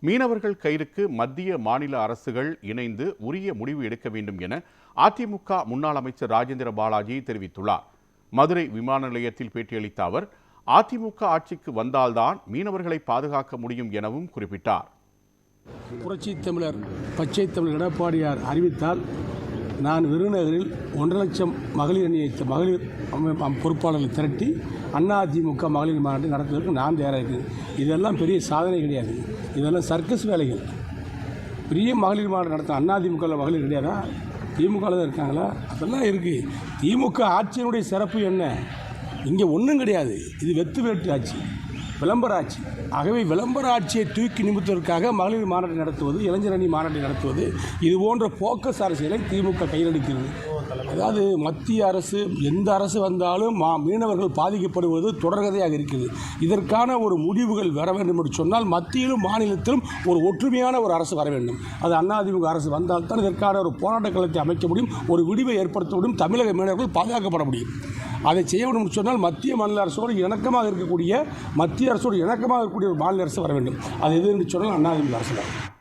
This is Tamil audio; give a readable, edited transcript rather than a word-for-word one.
மீனவர்கள் கயிறுக்கு மத்திய மாநில அரசுகள் இணைந்து உரிய முடிவு எடுக்க வேண்டும் என அதிமுக முன்னாள் அமைச்சர் ராஜேந்திர பாலாஜி தெரிவித்துள்ளார். மதுரை விமான நிலையத்தில் பேட்டியளித்த அவர், அதிமுக ஆட்சிக்கு வந்தால்தான் மீனவர்களை பாதுகாக்க முடியும் எனவும் குறிப்பிட்டார். புரட்சி தமிழர் பச்சை தமிழர் எடப்பாடியார் அறிவித்தால் நான் விருதுநகரில் 1.5 லட்சம் மகளிர் பொறுப்பாளர்களை திரட்டி அதிமுக மகளிர் மாநாட்டை நடத்துவதற்கு நான் தயாராக இருக்கிறேன். இதெல்லாம் பெரிய சாதனை கிடையாது, இதெல்லாம் சர்க்கஸ் வேலைகள். பெரிய மகளிர் மாநாடு நடத்த அதிமுக மகளிர் கிடையாதா? திமுகவில் தான் இருக்காங்களா? அதெல்லாம் இருக்குது. திமுக ஆட்சியினுடைய சிறப்பு என்ன? இங்கே ஒன்றும் கிடையாது. இது வெத்து வேட்டு ஆட்சி, விளம்பர ஆட்சி. ஆகவே விளம்பர ஆட்சியை தூக்கி நிமித்துவதற்காக மகளிர் மாநாட்டை நடத்துவது, இளைஞரணி மாநாட்டை நடத்துவது, இது போன்ற போக்கஸ் அரசியலை திமுக கையெடுக்கிறது. அதாவது மத்திய அரசு எந்த அரசு வந்தாலும் மீனவர்கள் பாதிக்கப்படுவது தொடர்கதையாக இருக்கிறது. இதற்கான ஒரு முடிவுகள் வர வேண்டும் என்று சொன்னால் மத்தியிலும் மாநிலத்திலும் ஒரு ஒற்றுமையான ஒரு அரசு வர வேண்டும். அது அதிமுக அரசு வந்தால்தான் இதற்கான ஒரு போராட்ட களத்தை அமைக்க முடியும், ஒரு விடிவை ஏற்படுத்த முடியும், தமிழக மீனவர்கள் பாதுகாக்கப்பட முடியும். அதை செய்ய வேண்டும் என்று சொன்னால் மத்திய மாநில அரசோடு இணக்கமாக இருக்கக்கூடிய ஒரு மாநில அரசு வர வேண்டும். அது எது என்று சொன்னால் அதிமுக அரசு தான்.